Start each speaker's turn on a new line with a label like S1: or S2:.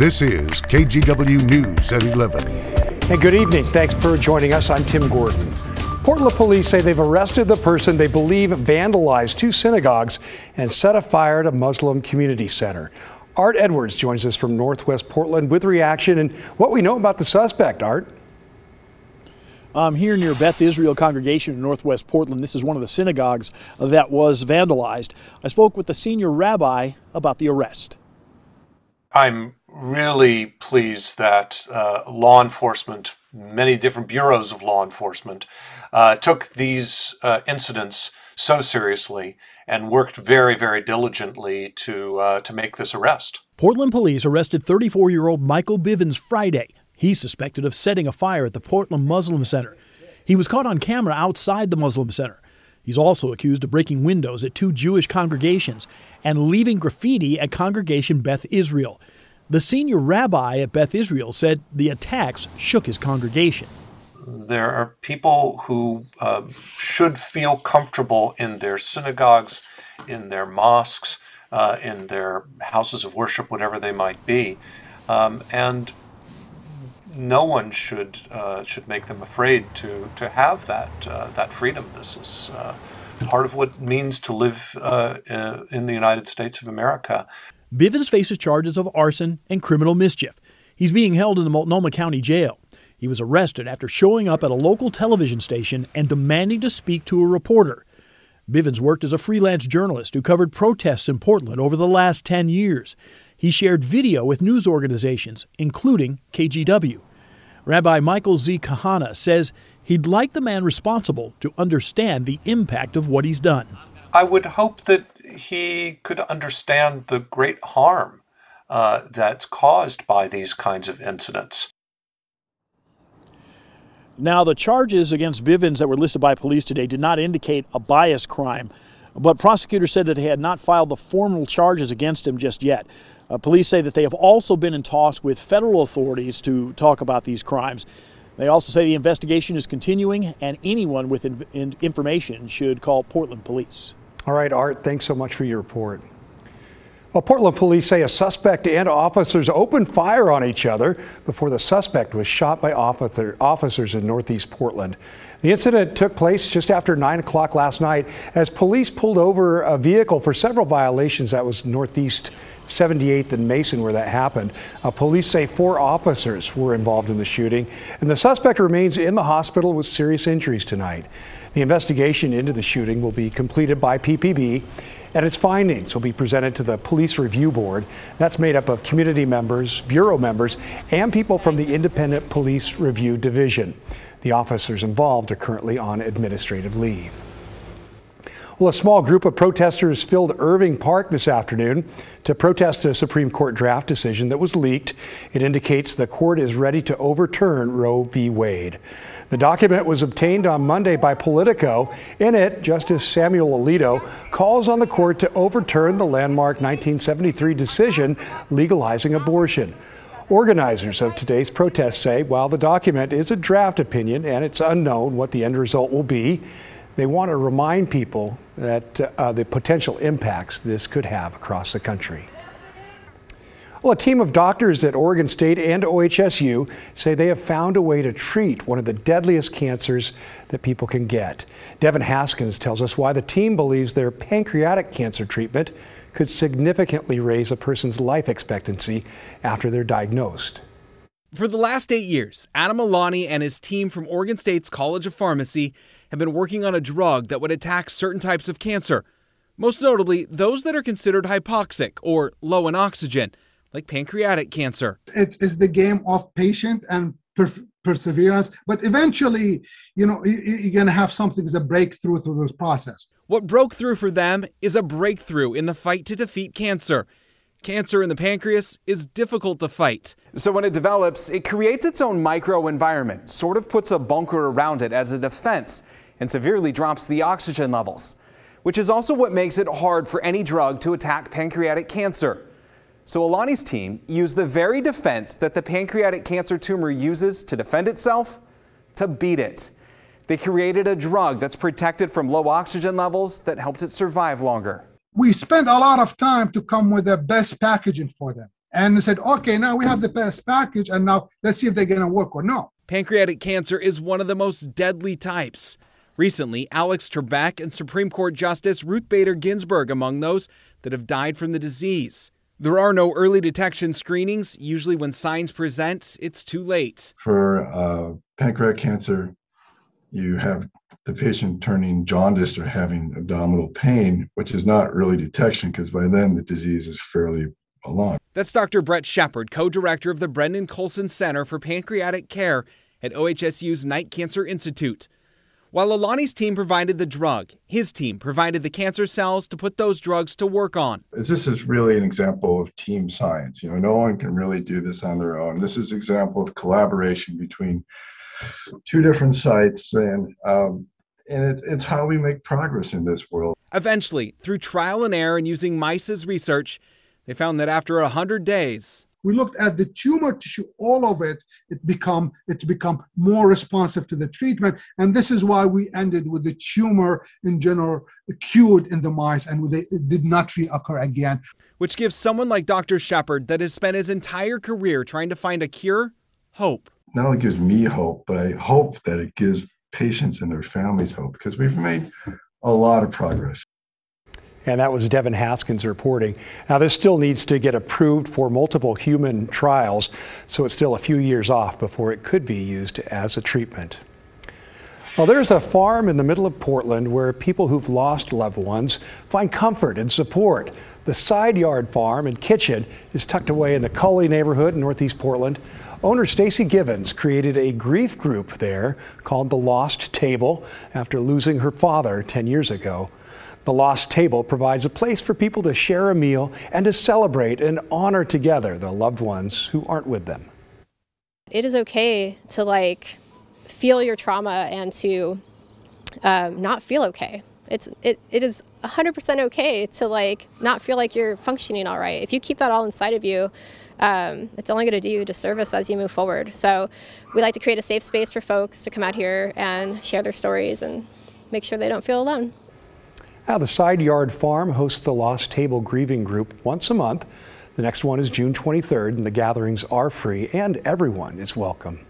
S1: This is KGW News at 11.
S2: And good evening. Thanks for joining us. I'm Tim Gordon. Portland police say they've arrested the person they believe vandalized two synagogues and set a fire at a Muslim community center. Art Edwards joins us from Northwest Portland with reaction and what we know about the suspect. Art?
S3: I'm here near Beth Israel congregation in Northwest Portland. This is one of the synagogues that was vandalized. I spoke with the senior rabbi about the arrest.
S4: I'm really pleased that law enforcement, many different bureaus of law enforcement, took these incidents so seriously and worked very, very diligently to make this arrest.
S3: Portland police arrested 34-year-old Michael Bivens Friday. He's suspected of setting a fire at the Portland Muslim Center. He was caught on camera outside the Muslim Center. He's also accused of breaking windows at two Jewish congregations and leaving graffiti at Congregation Beth Israel. The senior rabbi at Beth Israel said the attacks shook his congregation.
S4: There are people who should feel comfortable in their synagogues, in their mosques, in their houses of worship, whatever they might be, and no one should make them afraid to have that freedom. This is part of what it means to live in the United States of America.
S3: Bivens faces charges of arson and criminal mischief. He's being held in the Multnomah County Jail. He was arrested after showing up at a local television station and demanding to speak to a reporter. Bivens worked as a freelance journalist who covered protests in Portland over the last 10 years. He shared video with news organizations, including KGW. Rabbi Michael Z. Kahana says he'd like the man responsible to understand the impact of what he's done.
S4: I would hope that he could understand the great harm that's caused by these kinds of incidents.
S3: Now, the charges against Bivens that were listed by police today did not indicate a bias crime, but prosecutors said that they had not filed the formal charges against him just yet. Police say that they have also been in talks with federal authorities to talk about these crimes. They also say the investigation is continuing and anyone with information should call Portland police.
S2: All right, Art, thanks so much for your report. Well, Portland police say a suspect and officers opened fire on each other before the suspect was shot by officers in Northeast Portland. The incident took place just after 9 o'clock last night as police pulled over a vehicle for several violations. That was Northeast 78th and Mason where that happened. Police say 4 officers were involved in the shooting, and the suspect remains in the hospital with serious injuries tonight. The investigation into the shooting will be completed by PPB, and its findings will be presented to the Police Review Board. That's made up of community members, bureau members, and people from the Independent Police Review Division. The officers involved are currently on administrative leave. Well, a small group of protesters filled Irving Park this afternoon to protest a Supreme Court draft decision that was leaked. It indicates the court is ready to overturn Roe v. Wade. The document was obtained on Monday by Politico. In it, Justice Samuel Alito calls on the court to overturn the landmark 1973 decision legalizing abortion. Organizers of today's protest say while the document is a draft opinion and it's unknown what the end result will be, they want to remind people that the potential impacts this could have across the country. Well, a team of doctors at Oregon State and OHSU say they have found a way to treat one of the deadliest cancers that people can get. Devin Haskins tells us why the team believes their pancreatic cancer treatment could significantly raise a person's life expectancy after they're diagnosed.
S5: For the last 8 years, Adam Alani and his team from Oregon State's College of Pharmacy have been working on a drug that would attack certain types of cancer, most notably those that are considered hypoxic or low in oxygen, like pancreatic cancer.
S6: It's the game of patient and perseverance, but eventually, you're going to have something as a breakthrough through this process.
S5: What broke through for them is a breakthrough in the fight to defeat cancer. Cancer in the pancreas is difficult to fight.
S7: So when it develops, it creates its own microenvironment, sort of puts a bunker around it as a defense, and severely drops the oxygen levels, which is also what makes it hard for any drug to attack pancreatic cancer. So Alani's team used the very defense that the pancreatic cancer tumor uses to defend itself to beat it. They created a drug that's protected from low oxygen levels that helped it survive longer.
S6: We spent a lot of time to come with the best packaging for them. and said, okay, now we have the best package, and now let's see if they're going to work or not.
S5: Pancreatic cancer is one of the most deadly types. Recently, Alex Trebek and Supreme Court Justice Ruth Bader Ginsburg among those that have died from the disease. There are no early detection screenings. Usually when signs present, it's too late.
S8: For pancreatic cancer, you have the patient turning jaundiced or having abdominal pain, which is not early detection because by then the disease is fairly along.
S5: That's Dr. Brett Shepard, co-director of the Brendan Colson Center for Pancreatic Care at OHSU's Knight Cancer Institute. While Alani's team provided the drug, his team provided the cancer cells to put those drugs to work on.
S8: This is really an example of team science. No one can really do this on their own. This is an example of collaboration between two different sites, and it's how we make progress in this world.
S5: Eventually, through trial and error and using mice as research, they found that after 100 days,
S6: we looked at the tumor tissue, all of it, it become more responsive to the treatment. And this is why we ended with the tumor in general cured in the mice, and it did not reoccur again.
S5: Which gives someone like Dr. Shepard, that has spent his entire career trying to find a cure, hope.
S8: Not only gives me hope, but I hope that it gives patients and their families hope, because we've made a lot of progress.
S2: And that was Devin Haskins reporting. Now, this still needs to get approved for multiple human trials, so it's still a few years off before it could be used as a treatment. Well, there's a farm in the middle of Portland where people who've lost loved ones find comfort and support. The Side Yard Farm and Kitchen is tucked away in the Cully neighborhood in Northeast Portland. Owner Stacy Givens created a grief group there called The Lost Table after losing her father 10 years ago. The Lost Table provides a place for people to share a meal and to celebrate and honor together the loved ones who aren't with them.
S9: It is okay to feel your trauma and to not feel okay. It is 100% okay to not feel like you're functioning all right. If you keep that all inside of you, it's only going to do you a disservice as you move forward. So we like to create a safe space for folks to come out here and share their stories and make sure they don't feel alone.
S2: Now, the Side Yard Farm hosts the Lost Table Grieving Group once a month. The next one is June 23rd, and the gatherings are free and everyone is welcome.